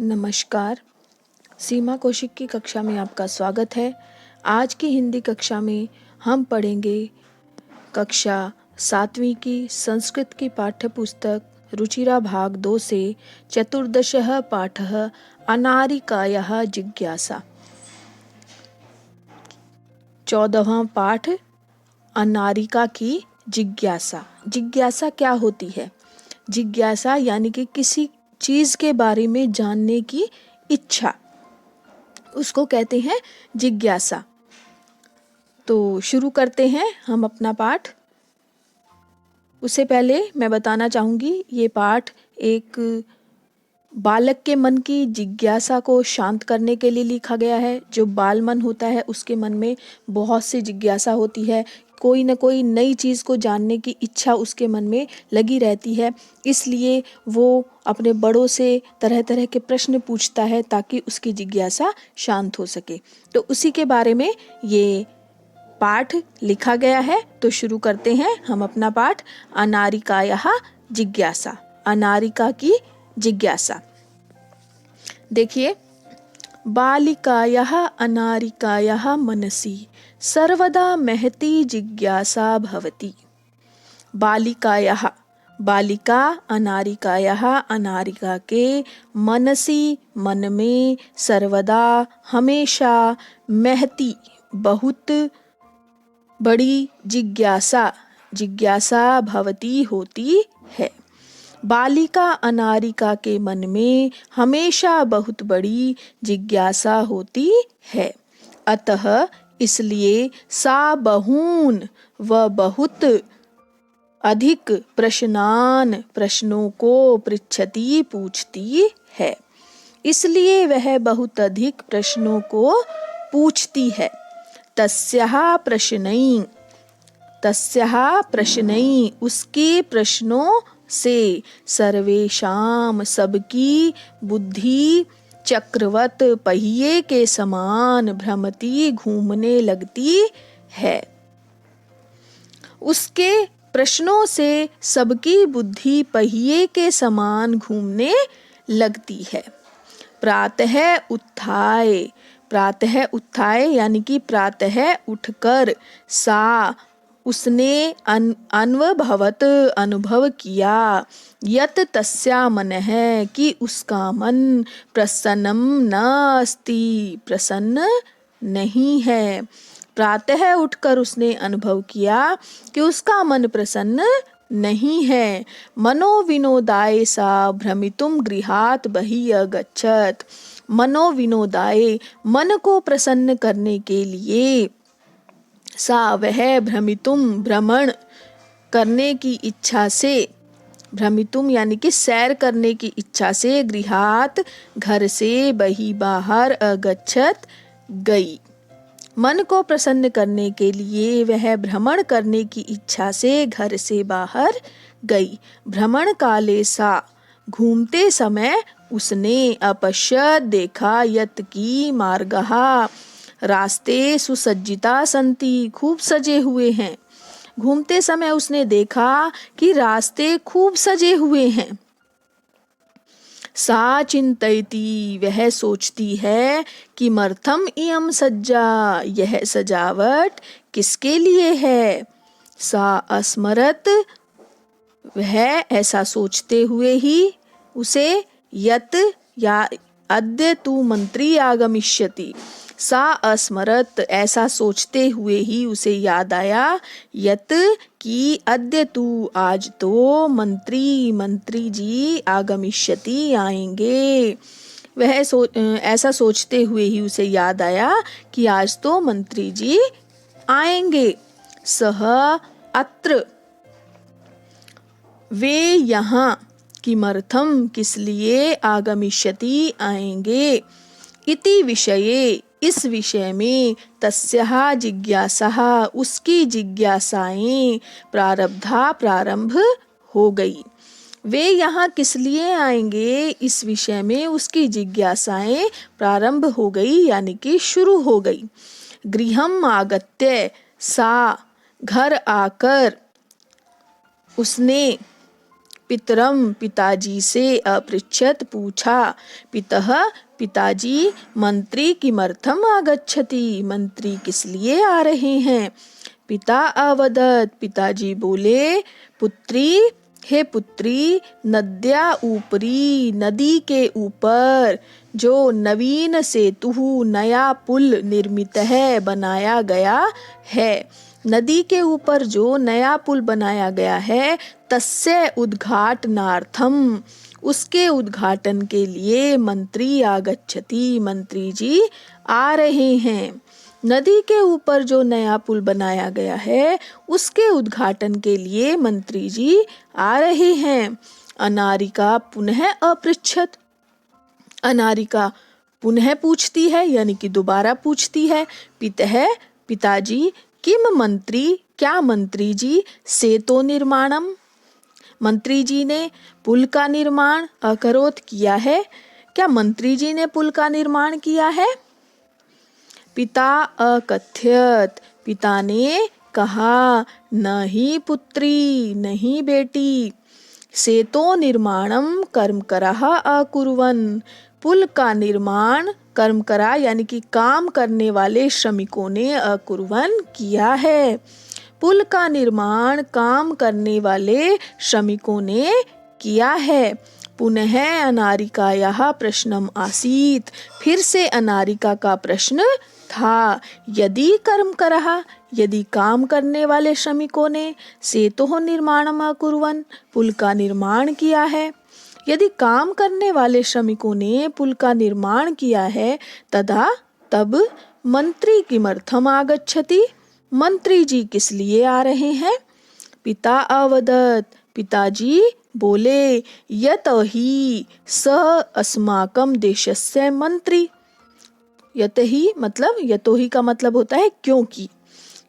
नमस्कार। सीमा कौशिक की कक्षा में आपका स्वागत है। आज की हिंदी कक्षा में हम पढ़ेंगे कक्षा 7वीं की संस्कृत की पाठ्य पुस्तक रुचिरा भाग 2 से चतुर्दशः पाठः अनारिकायाः जिज्ञासा। 14वां पाठ अनारिका की जिज्ञासा। जिज्ञासा क्या होती है? जिज्ञासा यानी कि किसी चीज के बारे में जानने की इच्छा, उसको कहते हैं जिज्ञासा। तो शुरू करते हैं हम अपना पाठ। उससे पहले मैं बताना चाहूँगी, ये पाठ एक बालक के मन की जिज्ञासा को शांत करने के लिए लिखा गया है। जो बाल मन होता है उसके मन में बहुत सी जिज्ञासा होती है, कोई न कोई नई चीज़ को जानने की इच्छा उसके मन में लगी रहती है। इसलिए वो अपने बड़ों से तरह तरह के प्रश्न पूछता है ताकि उसकी जिज्ञासा शांत हो सके। तो उसी के बारे में ये पाठ लिखा गया है। तो शुरू करते हैं हम अपना पाठ अनारिकायाः जिज्ञासा। अनारिका की जिज्ञासा। देखिए, बालिकायाः अनारिकायाः मनसि सर्वदा महती जिज्ञासा भवति। बालिकायाः, बालिका अनारिकायाः, अनारिका के मनसि मन में सर्वदा हमेशा महती बहुत बड़ी जिज्ञासा, जिज्ञासा भवती होती है। बालिका अनारिका के मन में हमेशा बहुत बड़ी जिज्ञासा होती है। अतः इसलिए सा बहून व बहुत अधिक प्रश्नों को पृच्छति पूछती है। इसलिए वह बहुत अधिक प्रश्नों को पूछती है। तस्याः प्रश्नै उसके प्रश्नों से सर्वेषां सबकी बुद्धि चक्रवत पहिए के समान भ्रमती घूमने लगती है। उसके प्रश्नों से सबकी बुद्धि पहिए के समान घूमने लगती है। प्रातः उत्थाय यानी कि प्रातः उठकर, सा उसने अनुभव किया, यत तस्या मनः कि उसका मन प्रसन्नं न अस्ति, प्रसन्न नहीं है। प्रातः उठकर उसने अनुभव किया कि उसका मन प्रसन्न नहीं है। मनोविनोदाय सा भ्रमितुं गृहात् बहिः अगच्छत्। मनोविनोदाय मन को प्रसन्न करने के लिए, सा वह भ्रमितुं भ्रमण करने की इच्छा से, भ्रमितुम यानी कि सैर करने की इच्छा से, गृहात घर से, बही बाहर, अगच्छत गई। मन को प्रसन्न करने के लिए वह भ्रमण करने की इच्छा से घर से बाहर गई। भ्रमण काले सा घूमते समय उसने अपश्यत देखा, यत की मार्गः रास्ते सुसज्जिता संति खूब सजे हुए हैं। घूमते समय उसने देखा कि रास्ते खूब सजे हुए हैं। सा चिंतयति वह सोचती है कि मर्थम इयं सज्जा यह सजावट किसके लिए है। सा अस्मरत वह ऐसा सोचते हुए ही उसे यत या अद्य तु मंत्री आगमिष्यति। सा अस्मरत ऐसा सोचते हुए ही उसे याद आया, यत कि अद्य तु आज तो मंत्री जी आगमिष्यति आएंगे। वह ऐसा सोचते हुए ही उसे याद आया कि आज तो मंत्री जी आएंगे। सह अत्र वे यहाँ, किमर्थम किस लिए, आगमिष्यति आएंगे, इति विषये इस विषय में, तस्याः जिज्ञासाः उसकी जिज्ञासाएं, प्रारब्धा प्रारंभ हो गई। वे यहाँ किस लिए आएंगे इस विषय में उसकी जिज्ञासाएं प्रारंभ हो गई यानी कि शुरू हो गई। गृहम् आगत्य सा घर आकर उसने पितरम पिताजी से अपृच्छत पूछा। पितः पिताजी मंत्री किमर्थम आगच्छति, मंत्री किस लिए आ रहे हैं। पिता अवदत् पिताजी बोले, पुत्री हे पुत्री, नद्या ऊपरी नदी के ऊपर जो नवीन सेतु नया पुल निर्मित है बनाया गया है, नदी के ऊपर जो नया पुल बनाया गया है, तस्य उद्घाटनार्थम उसके उद्घाटन के लिए मंत्री आगच्छति मंत्री जी आ रहे हैं। नदी के ऊपर जो नया पुल बनाया गया है उसके उद्घाटन के लिए मंत्री जी आ रहे हैं। अनारिका पुनः अपृच्छत, अनारिका पुनः पूछती है यानी कि दोबारा पूछती है। पितः पिताजी किम मंत्री क्या मंत्री जी सेतो निर्माणम, मंत्री जी ने पुल का निर्माण अकरोत किया है, क्या मंत्री जी ने पुल का निर्माण किया है। पिता अकथ्यत पिता ने कहा, नहीं पुत्री नहीं बेटी, सेतो निर्माणम कर्मकरः अकुर्वन्, पुल का निर्माण कर्मकरा यानी कि काम करने वाले श्रमिकों ने अकुर्वन् किया है। पुल का निर्माण काम करने वाले श्रमिकों ने किया है। पुनः अनारिकायाः प्रश्नम आसीत्, फिर से अनारिका का प्रश्न था। यदि कर्मकरः यदि काम करने वाले श्रमिकों ने सेतोः निर्माणम् अकुर्वन् पुल का निर्माण किया है, यदि काम करने वाले श्रमिकों ने पुल का निर्माण किया है, तदा तब मंत्री किमर्थम आगच्छति मंत्री जी किस लिए आ रहे हैं। पिता अवदत् पिताजी बोले, यतहि स अस्माकं देशस्य मंत्री, यतहि मतलब यतोहि का मतलब होता है क्योंकि,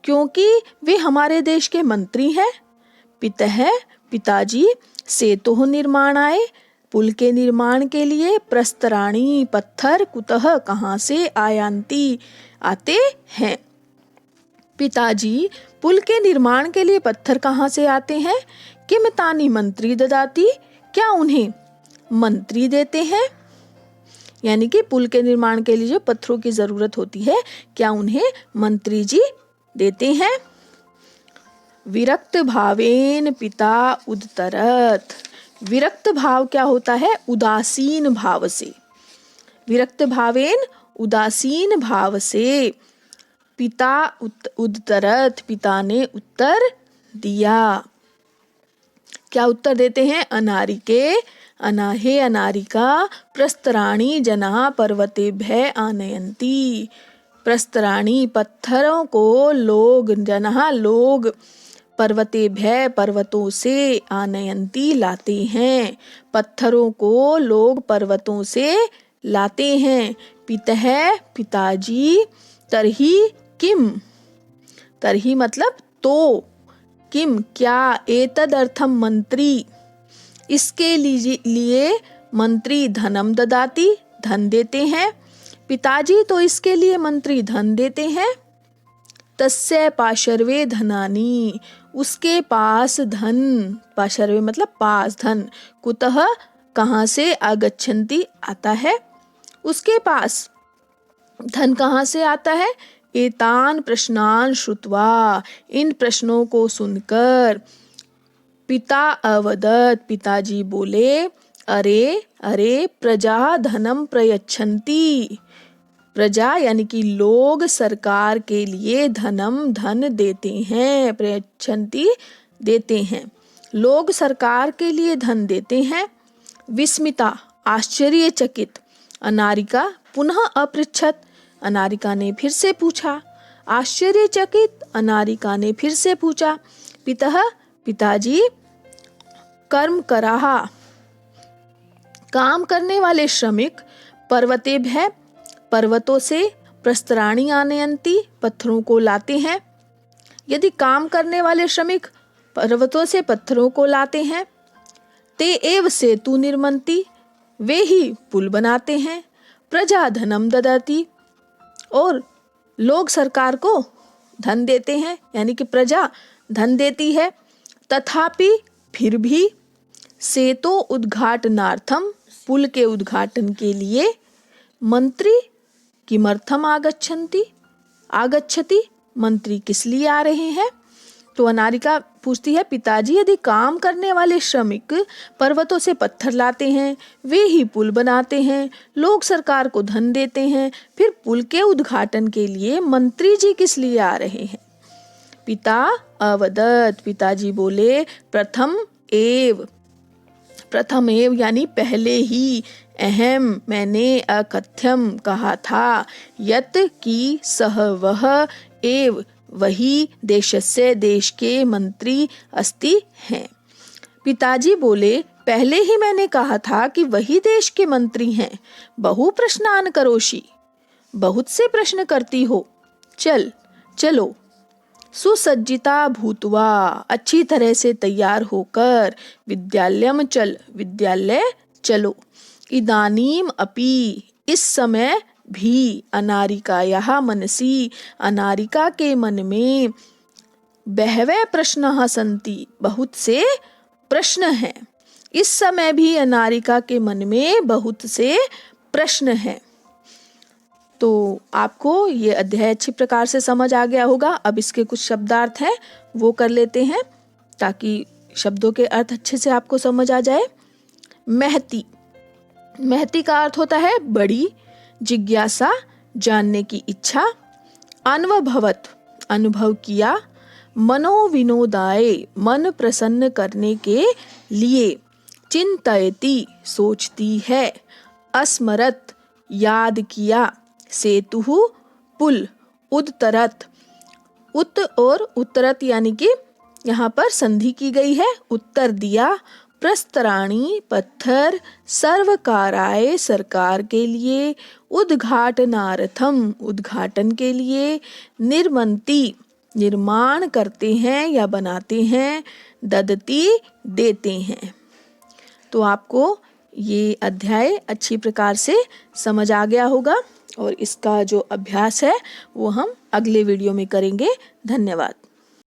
क्योंकि वे हमारे देश के मंत्री हैं। पितः पिताजी सेतोः निर्माणाय पुल के निर्माण के लिए प्रस्तराणी पत्थर कुतः कहाँ से आयान्ति आते हैं। पिताजी पुल के निर्माण के लिए पत्थर कहाँ से आते हैं। किम तानि मंत्री ददाति क्या उन्हें मंत्री देते हैं, यानी कि पुल के निर्माण के लिए जो पत्थरों की जरूरत होती है क्या उन्हें मंत्री जी देते हैं। विरक्त भावेन पिता उद्धरत, विरक्त भाव क्या होता है, उदासीन भाव से, विरक्त भावेन उदासीन भाव से पिता उद्धरत पिता ने उत्तर दिया। क्या उत्तर देते हैं। अनारिके अनाहे अनारिका प्रस्तराणी जना पर्वतेभ्यः आनयन्ति, प्रस्तराणी पत्थरों को लोग जना लोग पर्वतेभ्यः पर्वतों से आनयन्ति लाते हैं, पत्थरों को लोग पर्वतों से लाते हैं। पितः पिताजी तरही किम, तरही मतलब तो, किम क्या, एतदर्थम मंत्री इसके लिए मंत्री धनम ददाति धन देते हैं, पिताजी तो इसके लिए मंत्री धन देते हैं। तस्य पाशर्वे धनानि उसके पास धन, पाशर्वे मतलब पास धन, कुतः कहाँ से, आगच्छन्ति आता है, उसके पास धन कहाँ से आता है। एतान प्रश्नान श्रुत्वा इन प्रश्नों को सुनकर पिता अवदत् पिताजी बोले, अरे अरे प्रजा धनम प्रयच्छन्ति, प्रजा यानी कि लोग सरकार के लिए धनम धन देते हैं, प्रयच्छन्ति देते हैं, लोग सरकार के लिए धन देते हैं। विस्मिता आश्चर्यचकित अनारिका पुनः अपृच्छत अनारिका ने फिर से पूछा। आश्चर्यचकित अनारिका ने फिर से पूछा। पितः पिताजी कर्मकराः काम करने वाले श्रमिक पर्वतेभ्यः पर्वतों से प्रस्तराणी आनयन्ति पत्थरों को लाते हैं, यदि काम करने वाले श्रमिक पर्वतों से पत्थरों को लाते हैं, ते एव सेतु निर्मन्ति वे ही पुल बनाते हैं, प्रजा धनम ददाति और लोग सरकार को धन देते हैं, यानी कि प्रजा धन देती है। तथापि फिर भी सेतो उद्घाटनार्थम, पुल के उद्घाटन के लिए, मंत्री किमर्थम आगच्छति, मंत्री किस लिए आ रहे हैं। तो अनारिका पूछती है, पिताजी यदि काम करने वाले श्रमिक पर्वतों से पत्थर लाते हैं, वे ही पुल बनाते हैं, लोग सरकार को धन देते हैं, फिर पुल के उद्घाटन के लिए मंत्री जी किस लिए आ रहे हैं। पिता अवदत्, पिताजी बोले, प्रथम एव यानी पहले ही, अहम मैंने, अकथ्यम कहा था, यत की सह वह, एव वही, देशस्य देश के, मंत्री अस्ति हैं। पिताजी बोले, पहले ही मैंने कहा था कि वही देश के मंत्री हैं। बहु प्रश्नान करोषि, बहुत से प्रश्न करती हो। चलो सुसज्जिता भूतवा, अच्छी तरह से तैयार होकर, विद्यालयम चल, विद्यालय चलो। इदानीम अपि, इस समय भी, अनारिकायाः मनसि, अनारिका के मन में, बहवे प्रश्नः सन्ति, बहुत से प्रश्न हैं। इस समय भी अनारिका के मन में बहुत से प्रश्न हैं। तो आपको ये अध्याय अच्छी प्रकार से समझ आ गया होगा। अब इसके कुछ शब्दार्थ हैं, वो कर लेते हैं ताकि शब्दों के अर्थ अच्छे से आपको समझ आ जाए। महती, महती का अर्थ होता है बड़ी, जिज्ञासा जानने की इच्छा, अनुभवत अनुभव किया, मनोविनोदाय मन प्रसन्न करने के लिए, चिंतयति सोचती है, अस्मरत याद किया, सेतुः पुल, उत्तरत, उत और उत्तरत यानी कि यहाँ पर संधि की गई है, उत्तर दिया, प्रस्तराणी पत्थर, सर्वकाराय सरकार के लिए, उद्घाटनार्थम उद्घाटन के लिए, निर्मन्ति निर्माण करते हैं या बनाते हैं, ददती देते हैं। तो आपको ये अध्याय अच्छी प्रकार से समझ आ गया होगा और इसका जो अभ्यास है वो हम अगले वीडियो में करेंगे। धन्यवाद।